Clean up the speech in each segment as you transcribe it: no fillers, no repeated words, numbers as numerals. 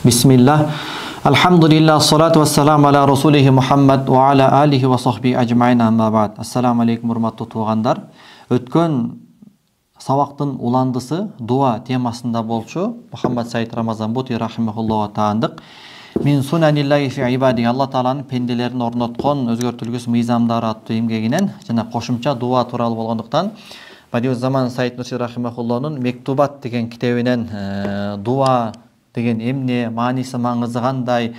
Bismillah. Alhamdulillah, salatu wassalamu ala rasulih Muhammad wa ala alihi wa sahbihi ajma'in, amma ba'd. Assalamu alaikum, урматтуу туугандар. Өткөн сабактын уландысы дуа темасында болчу. Мухаммад Саид Рамазан Бути рахимахуллаха таандык. Мин сунаниллахи фи ибади, Алла тааланын пенделерин орноткон өзгөртүлгүс мыйзамдары аттуу эмгегинен жана кошумча дуа тууралуу болгондуктан Бадиуззаман Саид Нурси рахимахуллахнын Мектубат деген китебинен дуа деген эмне, мааниси, маңызы кандай,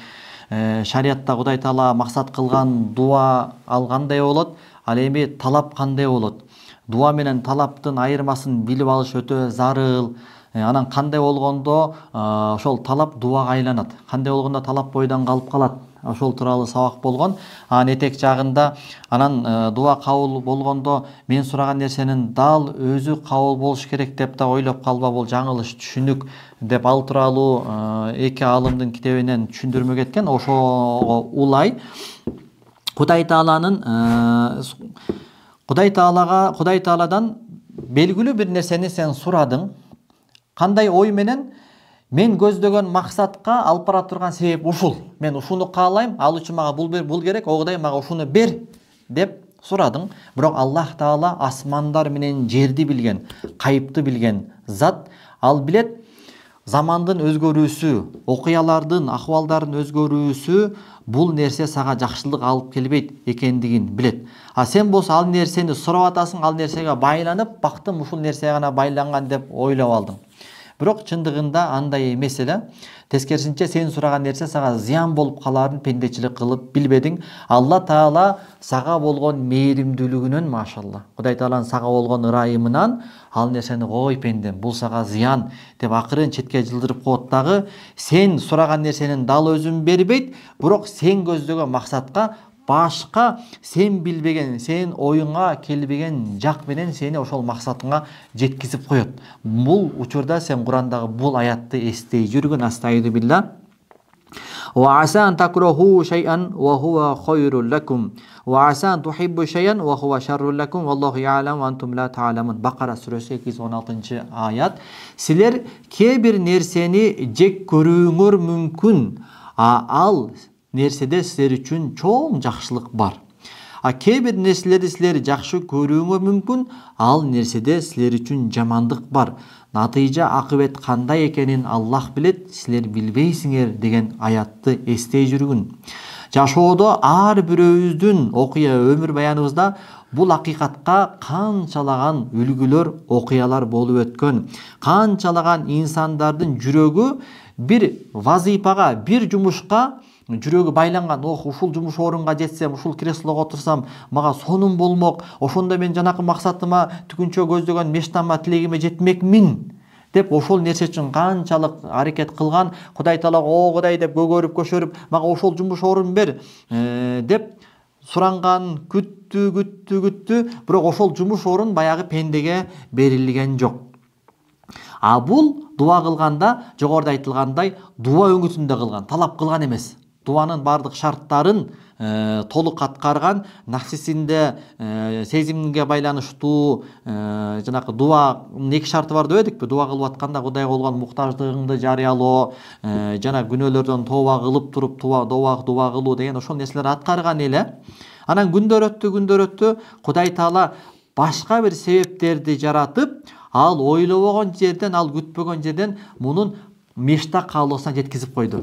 шариатта Кудай Таала максат кылган дуа ал кандай болот, ал эми талап кандай болот, дуа менен талаптын айырмасын билип алыш өтө зарыл. Анан кандай болгондо ошол талап дуага айланат, кандай болгондо талап бойдон калып калат, ошол тууралуу сабак болгон. Анын этек жагында анан дуа кабыл болгондо мен сураган нерсенин дал өзү кабыл болуш керек деп да ойлоп калба, бул жаңылыш түшүнүк деп ал тууралуу эки аалымдын китебинен түшүндүрмө кеткен. Ошого улай Кудай Тааладан белгилүү бир нерсени сен сурадың, кандай ой менен мен көздөгөн максатка алып бара турган себеп ушул. Мен ушуну каалайм, ал үчүн мага бул керек, Кудай мага ушуну бер деп сурадың. Бирок Аллах Таала асмандар менен жерди билген, кайыпты билген зат. Ал билет замандын өзгөрүүсү, окуялардын, акыбалдардын өзгөрүүсү бул нерсе сага жакшылык алып келбейт экендигин билет. А сен болсо ал нерсени сурап атасың, ал нерсеге байланып, бактым ушул нерсеге гана байланган деп ойлоп алдың. Бирок чындыгында андай эмес эле. Тескерисинче сен сураган нерсе сага зыян болуп каларын пендечилик кылып билбедиң. Алла Таала сага болгон мээримдүүлүгүнөн, машалла, Кудай Тааланын сага болгон ырайымынан ал нерсени кой пендем, бул сага зыян деп акырын четке жылдырып коет дагы. Сен сураган нерсенин дал өзүн бербейт, бирок сен көздөгөн максатка башка сен билбеген, сен оюңа келбеген жак менен сени ошол максатыңа жеткизип коет. Бул учурда сен Курандагы бул аятты эстей жүргүн. Астайду билла. Wa asa an takrahu shay'an wa huwa khayrun lakum wa asa an tuhibbu shay'an wa huwa sharrun lakum wallahu ya'lamu wa antum la ta'lamun. Бакара сүрөсү 216-аят. Силер кээ бир нерсени жек көрүүңөр мүмкүн, ал нерседе силер үчүн чоң жакшылык бар. Кээ бир нерселерди силер жакшы көрүүңөр мүмкүн, ал нерседе силер үчүн жамандык бар. Натыйжа акыбет кандай экенин Аллах билет, силер билбейсиңер деген аятты эстей жүргүн. Жашоодо ар бирөөбүздүн окуя өмүр баяныбызда бул акыйкатка канчалаган үлгүлөр, окуялар болуп өткөн. Канчалаган инсандардын жүрөгү бир вазыйпага, бир жумушка жүрөгү байланган. Ушул жумуш орунга жетсем, ушул креслого отурсам, мага сонун болмок, ошондо мен жанакы максатыма, түгүнчө көздөгөн мечтама, тилегиме жетмекмин деп ошол нерсе үчүн канчалык аракет кылган. Кудай Таалага о Кудай деп көгөрүп көшөрүп, мага ошол жумуш орун бер деп суранган, күттү, бирок ошол жумуш орун баягы пендеге берилген жок. Бул дуа кылганда, жогоруда айтылгандай, дуа өңүтүндө кылган, талап кылган эмес. Дуанын бардык шарттарын толук аткарган, нафсисинде сезимге байланыштуу жанакы дуанын эки шарты бар деп эдикпи? Дуа кылып атканда Кудайга болгон муктаждыгыңды жарыялоо, жана күнөөлөрдөн тооба кылып туруп дуа кылуу деген ошол нерселерди аткарган эле. Анан күндөр өттү, Кудай Таала башка бир себептерди жаратып, ал ойлобогон жерден, ал күтпөгөн жерден мунун мечта каалоосуна жеткизип койду.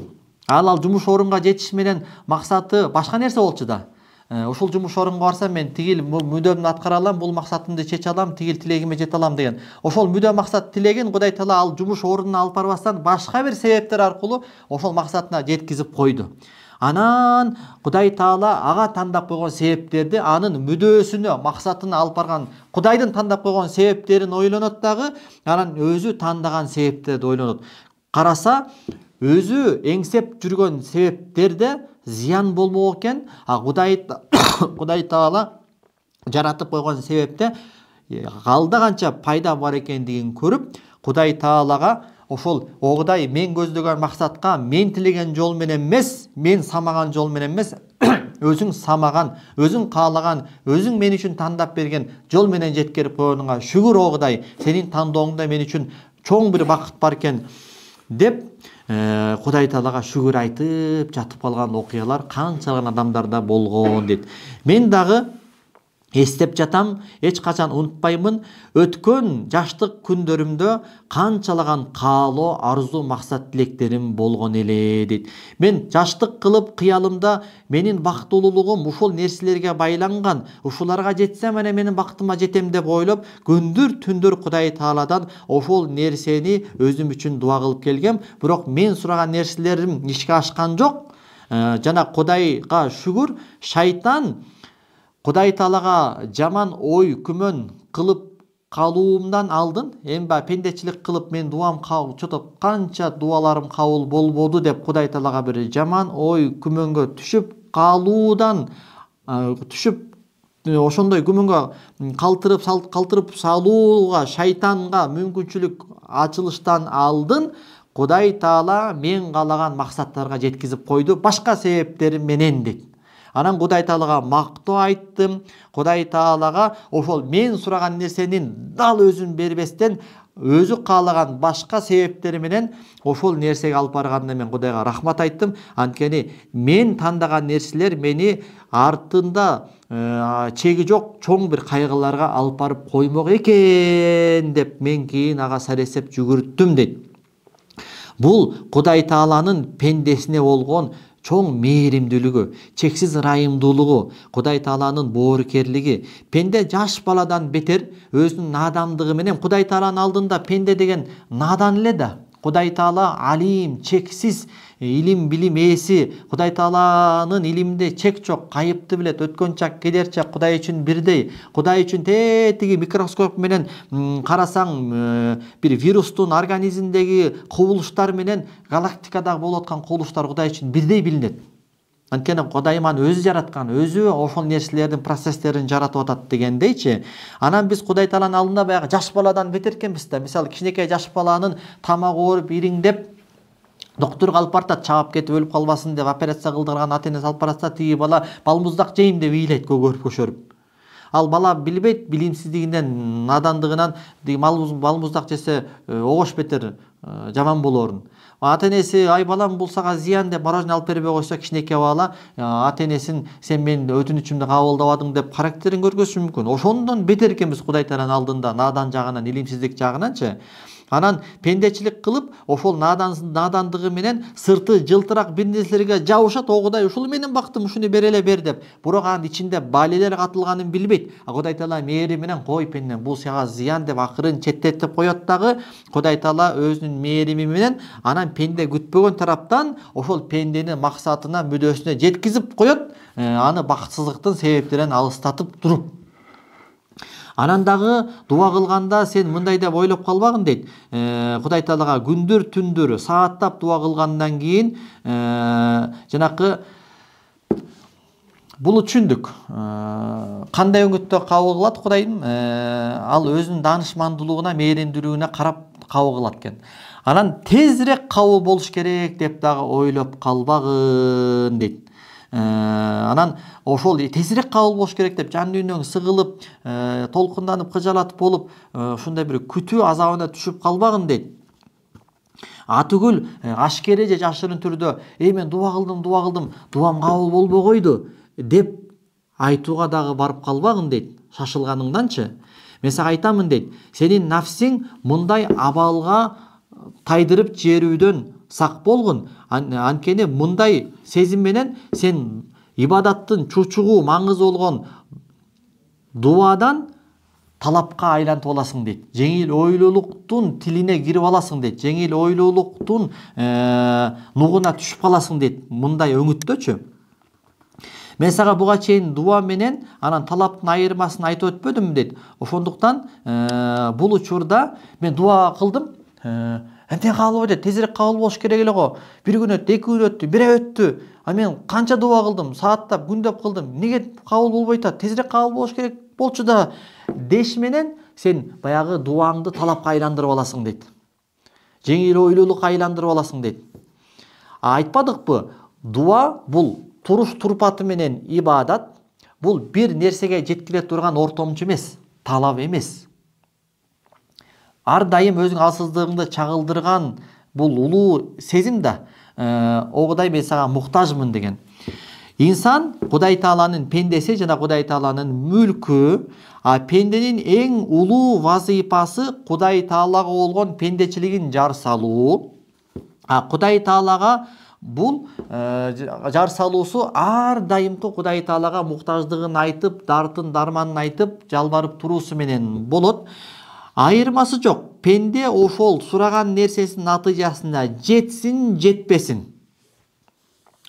Ал жумуш орунга жетиш менен максаты башка нерсе болчу да. Ушул жумуш орунга барсам мен тигил мүдөмдү аткара алам, бул максатымды чече алам, тигил тилегиме жете алам деген. Ошол мүдө максат тилегин Кудай Таала ал жумуш орунуна алып барбастан башка бир себептер аркылуу ошол максатына жеткизип койду. Анан Кудай Таала ага тандап койгон себептерди, анын мүдөөсүнө, максатына алып барган Кудайдын тандап койгон себептерин ойлонот дагы, анан өзү тандаган себептерди ойлонот. Караса, өзү эңсеп жүргөн себептерде зыян болмок экен, Кудай Таала жаратып койгон себепте алда канча пайда бар экендигин көрүп, Кудай Таалага ошол Кудай мен көздөгөн максатка мен тилеген жол менен эмес, мен самаган жол менен эмес, өзүң самаган, өзүң каалаган, өзүң мен үчүн тандап берген жол менен жеткирип койгонуңа шүгүр Кудай. Сенин тандооңда мен үчүн чоң бир бакыт бар экен. деп Кудай Таалага шүгүр айтып жатып калган окуялар канчалаган адамдарда болгон дейт. Мен дагы эстеп жатам, эч качан унутпаймын. Өткөн жаштык күндөрүмдө канчалаган каалоо, арзу, максат, тилектерим болгон эле дейт. Мен жаштык кылып кыялымда менин бактылуулугум ушул нерселерге байланган. Ушуларга жетсем ана менин бактыма жетем деп ойлоп, күндүр түндүр Кудай Тааладан ошол нерсени өзүм үчүн дуа кылып келгем. Бирок мен сураган нерселерим ишке ашкан жок. Жана Кудайга шүгүр, шайтан Кудай Таалага жаман ой күмөн кылып калуумдан алдын, эми баягы пендечилик кылып мен дуам чото канча дуаларым кабыл болбоду деп Кудай Таалага бир жаман ой күмөнгө түшүп калуудан ошондой күмөнгө калтырып салууга шайтанга мүмкүнчүлүк ачылыштан алдын Кудай Таала мен каалаган максаттарга жеткизип койду башка себептерим менен дейт. Анан Кудай Таалага мактоо айттым. Кудай Таалага ошол мен сураган нерсенин дал өзүн бербестен өзү каалаган башка себептери менен ошол нерсеге алып барганына мен Кудайга рахмат айттым. Анткени мен тандаган нерселер мени артында чеги жок чоң бир кайгыларга алып барып коймок экен деп мен кийин ага саресеп жүгүрттүм дейт. Бул Кудай Тааланын пендесине болгон чоң мээримдүүлүгү, чексиз ырайымдуулугу, Кудай Тааланын боорукерлиги. Пенде жаш баладан бетер өзүнүн надандыгы менен Кудай Тааланын алдында пенде деген надан эле да. Кудай Таала алим, чексиз илим билим ээси. Кудай Тааланын илиминде чек жок, кайыпты билет, өткөн чак, келер чак Кудай үчүн бирдей. Кудай үчүн тетиги микроскоп менен карасаң бир вирустун организмдеги кубулуштар менен галактикадагы болуп аткан кубулуштар Кудай үчүн бирдей билинет. Анткени Кудай аны өзү жараткан, өзү ошол нерселердин процесстерин жаратып атат дегендейчи. Анан биз Кудай Тааланын алдында баягы жаш баладан бетер экенбиз да. Мисалы кичинекей жаш баланын тамагы ооруп, ириңдеп доктурга алып баратат, чабып кетип өлүп калбасын деп операция кылдырган ата энеси алып баратса, тиги бала балмуздак жейм деп ыйлайт көгөрүп. Ал бала билбейт, билимсиздигинен, надандыгынан балмуздак жесе огош бетер жаман болоорун. Ата энеси ай балам бул сага зыян деп мороженое алып бербей койсо, кичинекей бала ата энесин сен менин өтүнүчүмдү кабылдабадың деп характерин көргөзүшү мүмкүн. Ошондон бетер экенбиз Кудай Тааланын алдында надан жагынан, илимсиздик жагынанчы. Анан пендечилик кылып, ошол надандыгы менен сырты жылтырак бир нерселерге жабышат. О Кудай, ушул менин бактым, ушуну бере эле бер деп. Бирок анын ичинде балелер катылганын билбейт. Кудай Таала мээри менен кой пендем, бул сага зыян деп акырын четтетип коет дагы. Кудай Таала өзүнүн мээрими менен анан пенде күтпөгөн тараптан ошол пендени максатына, мүдөөсүнө жеткизип коет. Аны бакытсыздыктын себептеринен алыстатып туруп. Анан дагы дуа кылганда сен мындай деп ойлоп калбагын дейт. Кудай Таалага күндүр түндүр сааттап дуа кылгандан кийин жанакы бул түшүндүк. Кандай үмүттө кабыл кылат Кудайдын? Ал өзүнүн даанышмандуулугуна, мээримдүүлүгүнө карап кабыл кылат экен. Анан тезирээк кабыл болуш керек деп дагы ойлоп калбагын дейт. Анан ошол тезирээк кабыл болуш керек деп жан дүйнөң сыгылып, толкунданып, кыжалатып болуп, ушундай бир күтүү азабына түшүп калбагын дейт. Атүгүл ашкере же жашырын түрдө мен дуа кылдым, дуам кабыл болбой койду деп айтууга дагы барып калбагын дейт, шашылганыңданчы. Мен сага айтамын дейт, сенин нафсиң мындай абалга тайдырып жиберүүдөн сак болгун. Анткени мындай сезим менен сен ибадаттын чучугу маңызы болгон дуадан талапка айлантып аласың дейт. Жеңил ойлуулуктун тилине кирип аласың дейт. Жеңил ойлуулуктун нугуна түшүп каласың дейт. Мындай өңүттөчү. Мен сага буга чейин дуа менен анан талаптын айырмасын айтып өтпөдүмбү дейт. Ошондуктан бул учурда мен дуа кылдым. Эмне кабыл болду? Тезирээк кабыл болуш керек эле го. Бир күн өттү, 2 күн өттү, 1 ай өттү. Мен канча дуа кылдым, сааттап, күндөп кылдым. Неге кабыл болбой атат? Тезирээк кабыл болуш керек болчу да деш менен сен баягы дуаңды талапка айландырып аласың дейт. Жеңил ойлуулукка айландырып аласың дейт. Айтпадыкпы? Дуа бул туруш турпаты менен ибадат. Бул бир нерсеге жеткире турган ортомчу эмес, талап эмес. Ар дайым өзүң алсыздыгыңды чагылдырган бул улуу сезим да. О Кудай, мен сага муктажмын деген. Инсан Кудай Тааланын пендеси жана Кудай Тааланын мүлкү. Пенденин эң улуу вазыйпасы Кудай Таалага болгон пендечилигин жар салуу. Кудай Таалага бул жар салуусу ар дайымкы Кудай Таалага муктаждыгын айтып, дартын дарманын айтып, жалбарып туруусу менен болот. Айырмасы жок. Пенде ошол сураган нерсесинин натыйжасына жетсин, жетпесин.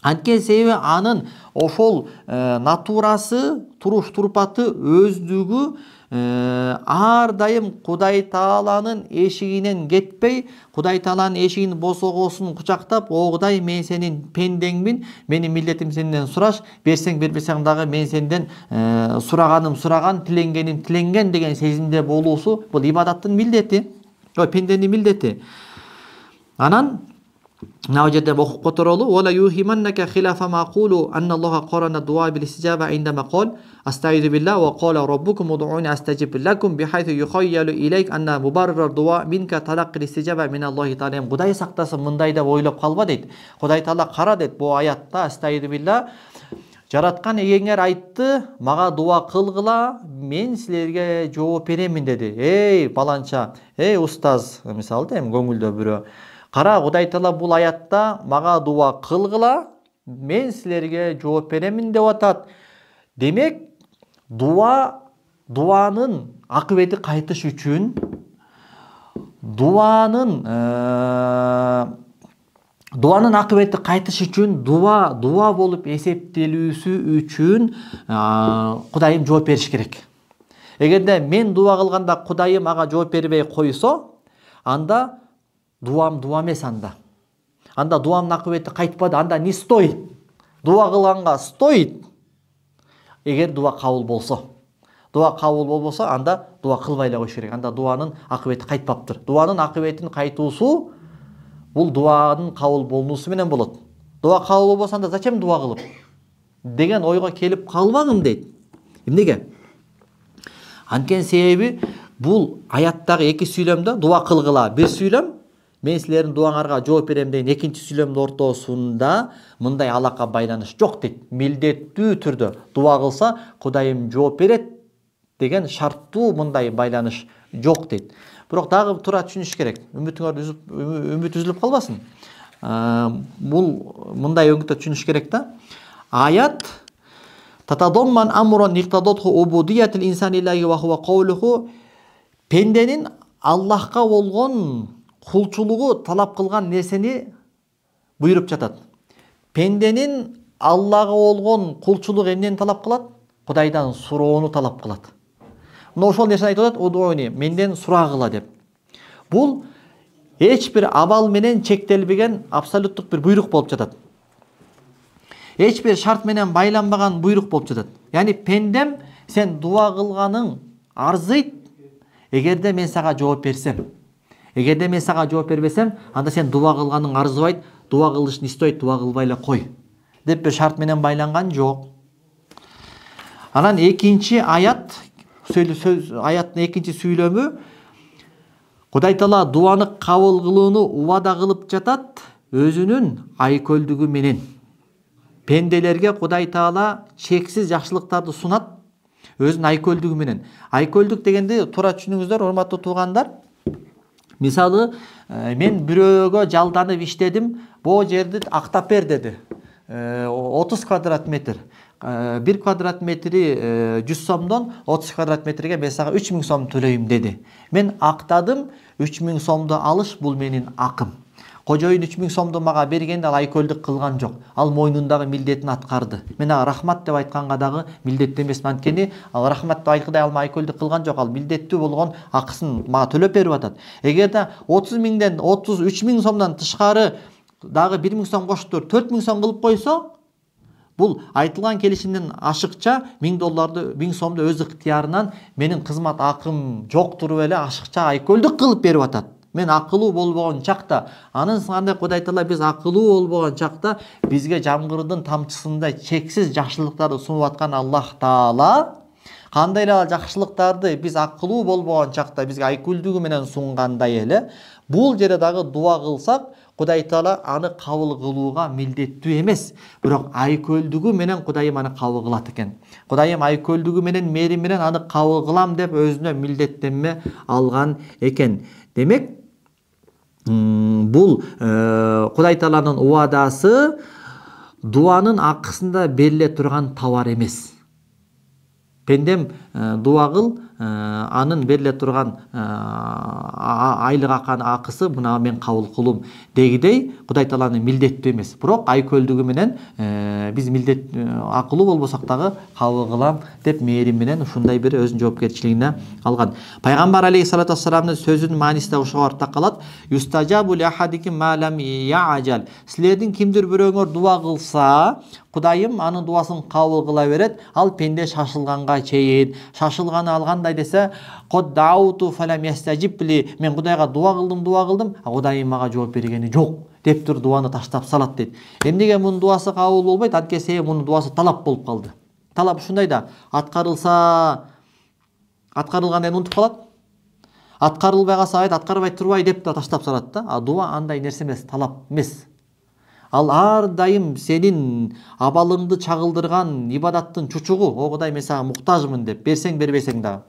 Анткени себеби анын ошол натурасы, туруш турпаты, өздүгү ар дайым Кудай Тааланын эшигинен кетпей, Кудай Тааланын эшигин босогосун кучактап, о Кудай, мен сенин пендеңмин, менин милдетим сенден сураш, берсең бербесең дагы мен сенден сураганым сураган, тиленгеним тиленген деген сезимде болуусу бул ибадаттын милдети, пенденин милдети. Анан мына жерде окуп которолу: "Вала юхиманнака хилафа мaqulu анна Аллаха qarana дуа бил истижаба индама qol астаиду билла ва qala rabbukum ud'uni astajib lakum bihaythu yukhayyalu ilayk anna mubarrar дуа минка талаккил истижаба мин Аллахи таала". Кудай сактасын, мындай деп ойлоп калба дейт. Кудай Таала кара дейт, бул аятта астаиду билла, жараткан эгеңер айтты, мага дуа кылгыла, мен силерге жооп беремин деди. Эй баланча, эй устаз, мисалы эми көңүлдө бирөө, кара, Кудай Таала бул аятта мага дуа кылгыла, мен силерге жооп беремин деп атат. Демек, дуанын акыбети кайтыш үчүн, дуанын акыбети кайтыш үчүн, дуа болуп эсептелүүсү үчүн Кудайым жооп бериш керек. Эгерде мен дуа кылганда Кудайым ага жооп бербей койсо, анда дуам эмес. Анда дуамдын акыбети кайтпады, анда не стоит? Дуа кылганга стоит. Эгер дуа кабыл болсо. Дуа кабыл болбосо, анда дуа кылбай эле коюш керек. Анда дуанын акыбети кайтпаптыр. Дуанын акыбетин кайтуусу бул дуанын кабыл болуусу менен болот. Дуа кабыл болбосо, анда зачем дуа кылып деген ойго келип калбагын дейт. Эмнеге? Анткени себеби бул аяттагы эки сүйлөмдө дуа кылгыла бир сүйлөм, мен силердин дуаңарга жооп берем деген экинчи сүйлөмдүн ортосунда мындай алака байланыш жок дейт. Милдеттүү түрдө дуа кылса Кудайым жооп берет деген шарттуу мындай байланыш жок дейт. Бирок дагы туура түшүнүш керек. Үмүт үзүлүп калбасын. Бул мындай өңүттө түшүнүш керек да. Аят татадомман амрон иктадотху убудиятил инсанилаги ва хува каулуху, пенденин Аллахка болгон кулчулугу талап кылган нерсени буйруп жатат. Пенденин Аллага болгон кулчулугу эмнени талап кылат? Кудайдан суроону талап кылат. Мына ошол нерсени айтып атат, удуони, менден сурагыла деп. Бул эч бир абал менен чектелбеген абсолюттук бир буйрук болуп жатат. Эч бир шарт менен байланбаган буйрук болуп жатат. Яни пендем, сен дуа кылганың арзыйт, эгерде мен сага жооп берсем. Эгерде мен сага жооп бербесем, анда сен дуа кылганың арзыбайт, дуа кылышын истойт, дуа кылбай эле кой деп бир шарт менен байланган жок. Анан экинчи аят, аяттын экинчи сүйлөмү, Кудай Таала дуаны кабыл кылууну убада кылып жатат өзүнүн айкөлдүгү менен. Пенделерге Кудай Таала чексиз жакшылыктарды сунат өзүнүн айкөлдүгү менен. Айкөлдүк дегенди туура түшүнүңүздөр, урматтуу туугандар. Мисалы, мен бирөөгө жалданып иштедим, бул жерди актап бер деди. 30 квадрат метр. 1 квадрат метри 100 сомдон 30 квадрат метрге мен сага 3000 сом төлөйм деди. Мен актадым, 3000 сомду алыш бул менин акым. Кожоюн 3000 сомду мага бергенде ал айкөлдүк кылган жок. Ал мойнундагы милдетин аткарды. Мен ага рахмат деп айтканга дагы милдеттүү эмес, анткени ал рахмат деп айткандай ал айкөлдүк кылган жок. Ал милдеттүү болгон акысын мага төлөп берип атат. Эгерде 30 миңден 3000 сомдон тышкары дагы 1000 сом коштур 4000 сом кылып койсо, бул айтылган келишимден ашыкча $1000, 1000 сомду өз ыктыярынан менин кызмат акым жок туруп эле ашыкча айкөлдүк кылып берип атат. Мен акылуу болбогон чакта, анын кандай Кудай Таала биз акылуу болбогон чакта бизге жамгырдын тамчысындай чексиз жакшылыктарды сунуп аткан Аллах Таала кандай эле жакшылыктарды биз акылуу болбогон чакта бизге айкөлдүгү менен сунгандай эле бул жерде дагы дуа кылсак Кудай Таала аны кабыл кылууга милдеттүү эмес. Бирок айкөлдүгү менен Кудайым аны кабыл кылат экен. Кудайым айкөлдүгү менен, мээрим менен аны кабыл кылам деп өзүнө милдеттенме алган экен. Демек, бул Кудай Тааланын убадасы дуанын акысында бериле турган товар эмес. Пендем дуа кыл, анын бериле турган айлык акысы мына мен кабыл кылуум дегидей Кудай Тааланын милдеттүү эмес. Бирок айкөлдүгү менен биз милдет акылуу болбосок дагы кабыл кылам деп мээрим менен ушундай бир өзүнүн жоопкерчилигине алган. Пайгамбар алейхиссалату вассаламдын сөзүнүн мааниси да ушуга ортак калат. Юстажабу ли ахадиким ма лам яажал. Силердин кимдир бирөөңөр дуа кылса, Кудайым анын дуасын кабыл кыла берет. Ал пенде шашылганга чейин, шашылганы алгандай десе, код дауту фалам ястажибли. Мен Кудайга дуа кылдым, а Кудайым мага жооп бергени жок деп тур дуаны таштап салат дейт. Эмнеге мунун дуасы кабыл болбойт? Анткени себеби мунун дуасы талап болуп калды. Талап ушундай да, аткарылса аткарылгандан унутуп калат. Аткарылбай калса аткарбай турбай деп да таштап салат да. А дуа андай нерсе эмес, талап эмес. Ал ар дайым сенин абалыңды чагылдырган ибадаттын чучугу. О Кудай, мен сага муктажмын деп берсең бербесең дагы.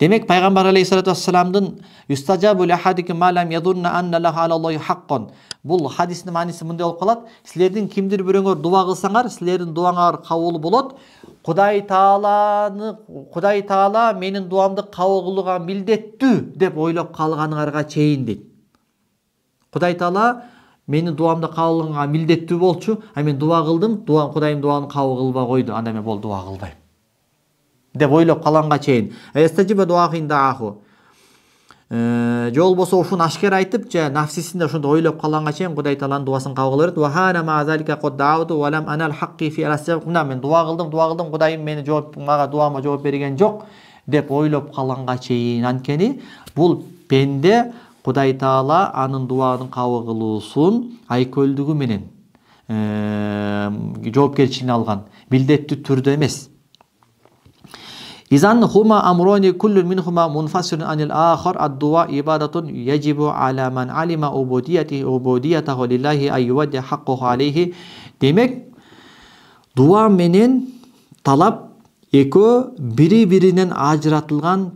Демек пайгамбар алейхиссалату вассаламдын юстажабу ли ахадиким ма лам ядунна анна лаху алаллахи хаккон. Бул хадистин мааниси мындай болуп калат. Силердин кимдир бирөөңөр дуа кылсаңар, силердин дуаңар кабыл болот. Кудай Таала менин дуамды кабыл кылууга милдеттүү деп ойлоп калганыңарга чейин дейт. Кудай Таала менин дуамды кабыл кылганга милдеттүү болчу, а мен дуа кылдым, Кудайым дуаны кабыл кылбай койду, анда мен бол дуа кылбайм деп ойлоп калганга чейин. Эстажиба дуахин дааху. Же болбосо ушуну ашкер айтып, же нафсисинде ушунду ойлоп калганга чейин Кудай Тааланын дуасын кабыл кыла берет. Ва хана ма залика код дауту ва лам анал хакки фи аласаб. Мен дуа кылдым, Кудайым мени мага дуама жооп берген жок деп ойлоп калганга чейин. Анткени бул пенде Кудай Таала анын дуанын кабыл кылуусун айкөлдүгү менен жоопкерчилигине алган, милдеттүү түрдө эмес. Изан хума амрони куллун минхума мунфасилун анил ахар ад-дуа ибадатун яджибу ала ман алима убудиятаху лиллахи ай ювадди хаккуху алейхи. Демек, дуа менен талап экөө бири-биринен ажыратылган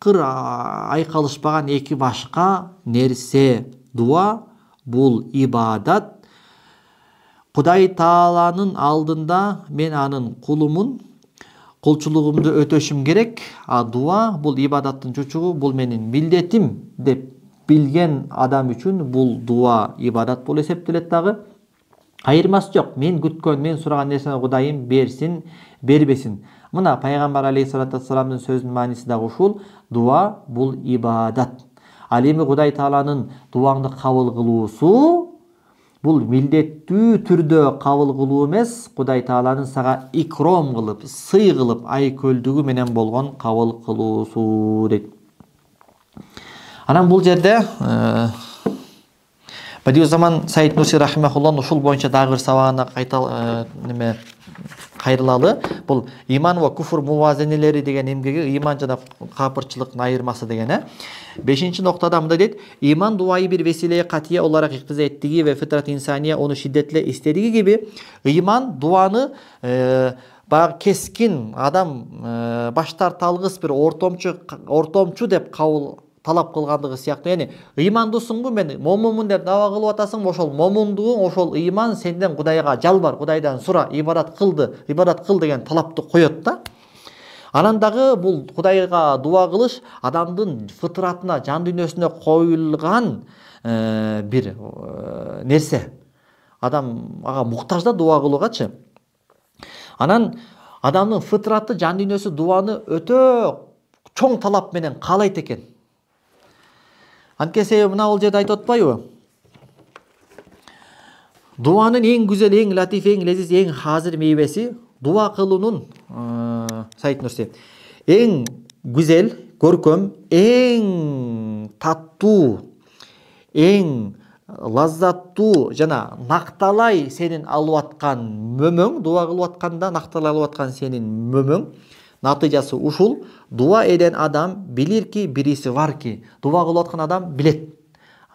айкалышпаган эки башка нерсе. Дуа бул ибадат. Кудай Тааланын алдында мен анын кулумун, кулчулугумду өтөшүм керек. А дуа бул ибадаттын чучугу, бул менин милдетим деп билген адам үчүн бул дуа ибадат болуп эсептелет дагы. Айырмасы жок. Мен күткөн, мен сураган нерсени Кудайым берсин, бербесин. Мына пайгамбар алейхиссалату вассаламдын сөзүнүн мааниси дагы ушул. Дуа бул ибадат. Ал эми Кудай Тааланын дуаңды кабыл кылуусу бул милдеттүү түрдө кабыл кылуу эмес, Кудай Тааланын сага икром кылып, сый кылып, айкөлдүгү менен болгон кабыл кылуусу дейт. Анан бул жерде Бадиузаман Саид Нурси рахимахуллах ушул боюнча дагы бир сабагына кайрылалы. Бул иман ва куфр мувазенелери деген эмгеги, иман жана капырчылыктын айырмасы деген. 5-нчи ноктада мындай дейт: иман дуайы бир весилеге катия olarak иктиза эттиги ва фитрат инсания onu şiddetle istediği gibi иман дуаны баягы кескин адам баш тарта алгыс бир ортомчу деп кабыл талап кылгандыгы сыяктуу. Яни ыймандуусуңбу, мен момунмун деп даба кылып атасың, ошол момундугуң, ошол ыйман сенден Кудайга жалбар, Кудайдан сура, ибадат кыл деген талапты коет да. Анан дагы бул Кудайга дуа кылыш адамдын фытыратына, жан дүйнөсүнө коюлган бир нерсе. Адам ага муктаж да дуа кылуугачы. Анан адамдын фытраты, жан дүйнөсү дуаны өтө чоң талап менен каалайт экен. Анткени себеби мына бул жерде айтып атпайбы? Дуанын эң güzel, эң латиф, эң лезиз, эң hazır мейвеси дуа кылуунун Саид Нурси эң güzel, көркөм, эң таттуу, эң лаззаттуу жана накталай сенин алып аткан мөмөң, дуа кылып атканда накталай алып аткан сенин мөмөң натыйжасы ушул. Дуа эден адам билирки бириси барки. Дуа кылып аткан адам билет.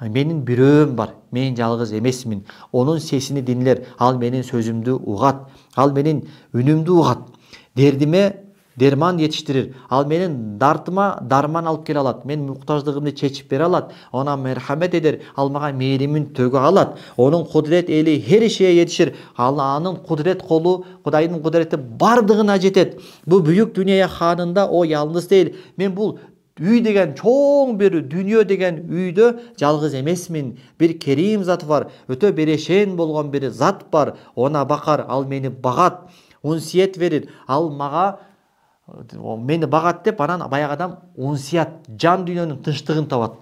Менин бирөөм бар, мен жалгыз эмесмин. Онун сесини диңлер, ал менин сөзүмдү угат, ал менин үнүмдү угат. Дердиме дерман жетиштирир, ал менин дартыма дарман алып келе алат, мен муктаждыгымды чечип бере алат, она мерхамет эдер, ал мага мээримин төгө алат. Онун кудурет эли хер шее жетишир, анын кудурет колу, Кудайдын кудурети бардыгына жетет. Бул büyük дүйнөя ханында о ялгыз дейл. Мен бул үй деген чоң бир дүйнө деген үйдө жалгыз эмесмин. Бир керим зат бар, өтө берешен болгон бир зат бар. Она бакар, ал мени багат, унсиет берир, ал мага мени багат деп анан баягы адам унсият, жан дүйнөнүн тынчтыгын табат.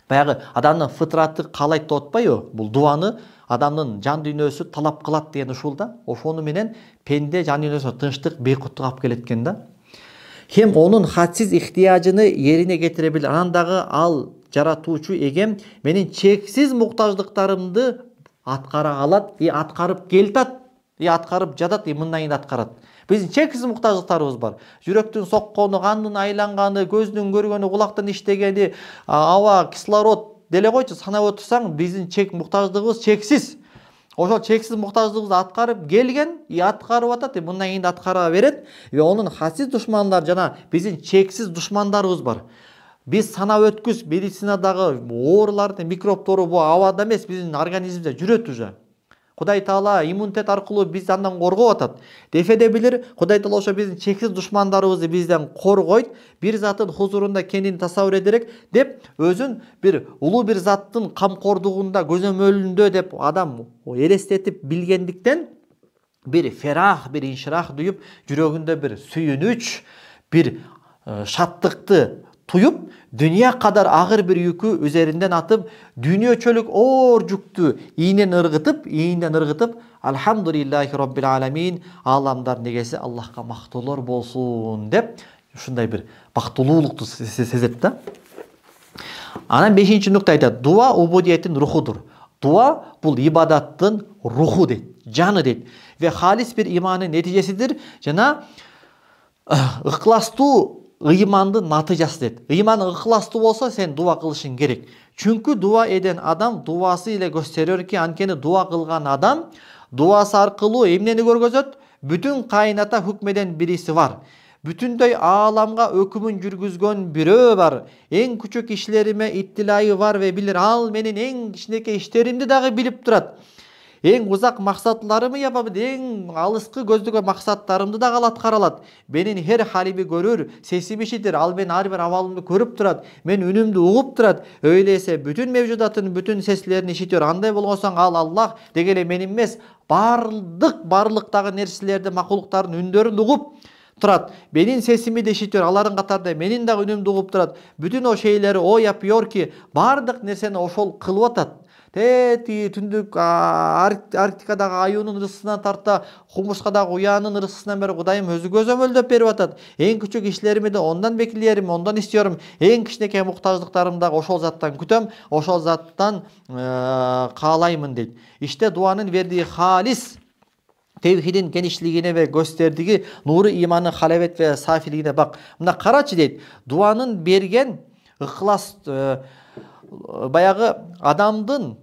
Баягы адамдын фытраты каалайт деп атпайбы? Бул дуаны адамдын жан дүйнөсү талап кылат деген ушул да. Ошону менен пенде жан дүйнөсүнө тынчтык, бейкуттук алып келет экен да. Hem onun hadsiz ihtiyacını yerine getirebilir. Анан дагы ал жаратуучу эгем менин чексиз муктаждыктарымды аткара алат, аткарып келтат, аткарып жатат, мындан кийин аткарат. Биздин чексиз муктаждыктарыбыз бар. Жүрөктүн соккону, кандын айланганы, көздүн көргөнү, кулактын иштегени, аба, кислород деле койчу санап отурсаң, биздин муктаждыгыбыз чексиз. Ошол чексиз муктаждыгыбызды аткарып келген, аткарып атат, мындан кийин аткара берет. Онун хасиз душмандар жана биздин чексиз душмандарыбыз бар. Биз санап өткүз медицинадагы ооруларды, микробтору бу абада эмес, биздин организмде жүрөт уже. Кудай Таала иммунитет аркылуу бизди андан коргоп атат. Десе де билир, Кудай Таала ошо биздин чексиз душмандарыбызды бизден коргойт. Бир затын хузурунда кенин тасаввур эдерек деп өзүн бир улуу бир заттын камкордугунда, көзөмөлүндө деп адам элестетип билгендиктен бир ферах, бир инширах дуюп, жүрөгүндө бир сүйүнүч, бир шаттыкты туюп, dünya kadar ağır bir yükü üzerinden atıp, dünyaçölük оор жүктү ийинен ыргытып, Alhamdulillahi Rabbil Alamin, alamдар негеси Аллахка мактоолор болсун деп, ушундай бир бактылуулукту сезет да. Анан 5-нчи нукта айтат, дуа убудиеттин рухудур. Дуа бул ибадаттын руху дейт, жаны дейт. Ve halis bir imanın neticesidir. Жана ыкыластуу ыймандын натыйжасы дейт. Ыйманың ыкыластуу болсо сен дуа кылышың керек. Чүнкү дуа эден адам дуасы эле көстөрөр ки, анткени дуа кылган адам дуасы аркылуу эмнени көргөзөт? Бүтүн кайната хүкмеден бириси бар. Бүтүндөй ааламга өкүмүн жүргүзгөн бирөө бар. Эң күчүк иштериме иттилайы бар ve билир, ал менин эң кичинекей иштеримди дагы билип турат. Эң узак максатларымы япабы, эң алыскы көздөгөн максаттарымды да аткара алат. Менин хер халими көрүр, сесими ишитир, ал менин ар бир абалымды көрүп турат, мен үнүмдү угуп турат. Öyleyse бүтүн мевжудатын бүтүн сеслерин ишитер. Андай болгонсоң ал Аллах деги эле мен эмес, барлыктагы нерселерди, макулуктардын үндөрүн угуп турат. Менин сесими де ишитер, алардын катарында менин дагы үнүмдү угуп турат. Бүтүн о шейлери о япıyor ки, бардык нерсени ошол кылып атат. Түндүк Арктикадагы аюунун ырысынан тарта, Кумурскадагы уянын ырысынан бери Кудайым өзү көзөмөлдөп берип атат. Эң күчүк иштерими да ондан бекилерим, ондан истиyorum. Эң кичинекей муктаждыктарымды дагы ошол заттан күтөм, ошол заттан каалаймын дейт. İşte дуанын вердиги халис тевхидин генишлигине ve gösterdiği nuru imanın halebet ve safiliğine bak. Мына карачы дейт. Дуанын берген ыкылас баягы адамдын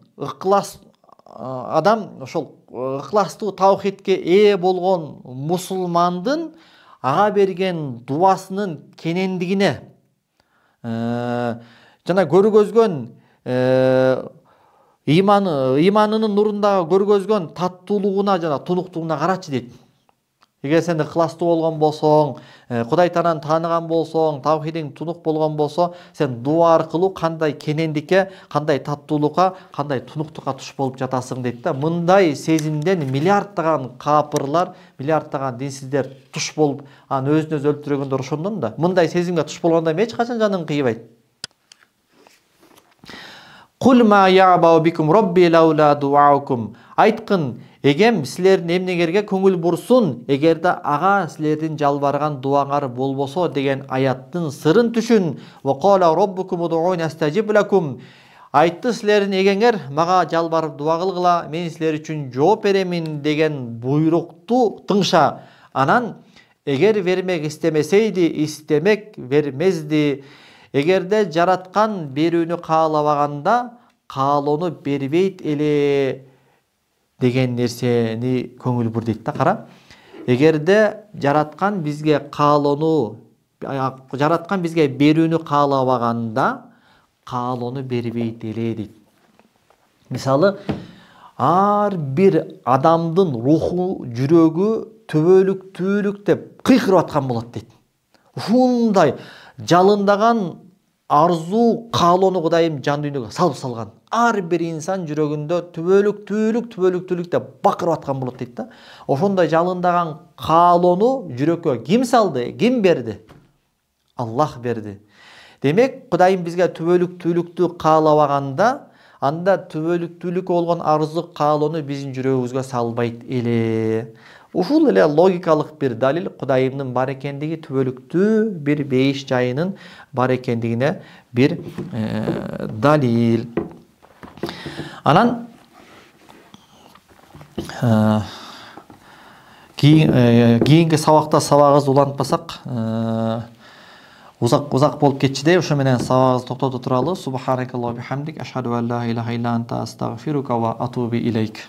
адам ошол ыкыластуу таухидке ээ болгон мусулмандын ага берген дуасынын кенендигине жана көргөзгөн иманынын нурундагы көргөзгөн таттуулугуна жана тунуктугуна карачы дейт. Эгер сен ыкыластуу болгон болсоң, Кудай Тааланы тааныган болсоң, тавхидиң тунук болгон болсо, сен дуа аркылуу кандай кенендикке, кандай таттуулукка, кандай тунуктукка туш болуп жатасың дейт да. Мындай сезимден миллиарддаган капырлар, миллиарддаган динсиздер туш болуп, анын өзүн өзү өлтүргөндөр ошондон да. Мындай сезимге туш болгондо эч качан жаның кыйбайт. Кул ма я'бау бикум робби лаула дуаукум. Айткын, эгем силердин эмнегерге көңүл бурсун, эгерде ага силердин жалбарган дуаңар болбосо деген аяттын сырын түшүн. Ва кала роббукум удууни астажиб лакум. Айтты силердин эгеңер мага жалбарып дуа кылгыла, мен силер үчүн жооп беремин деген буйрукту тыңша. Анан эгер бермек истемесейди, истемек бермезди. Эгерде жараткан берүүнү каалабаганда, каалоону бербейт эле деген нерсени көңүл бур дейт да. Кара. Эгерде жараткан бизге каалоону, жараткан бизге берүүнү каалабаганда, каалоону бербейт эле дейт. Мисалы, ар бир адамдын руху, жүрөгү төбөлүк деп кыйкырып аткан болот дейт. Ушундай жалындаган арзу каалоону Кудайым жан дүйнөгө салып салган. Ар бир инсан жүрөгүндө төбөлүк деп бакырып аткан болот дейт да. Ошондой жалындаган каалоону жүрөккө ким салды, ким берди? Аллах берди. Демек, Кудайым бизге төбөлүктүүлүктү каалабаганда, анда төбөлүктүүлүккө болгон арзу каалоону биздин жүрөгүбүзгө салбайт эле. Ушул эле логикалык бир далил Кудайымдын бар экендиги, төбөлүктүү бир бейиш жайынын бар экендигине бир далил. Анан кийинки сабакта сабагыбызды улантпасак, узак болуп кетчү де, ошо менен сабагыбызды токтото туралы. Субханакаллаху бихамдик, ашхаду ан ла илаха илля анта астагфирука ва атубу илейк.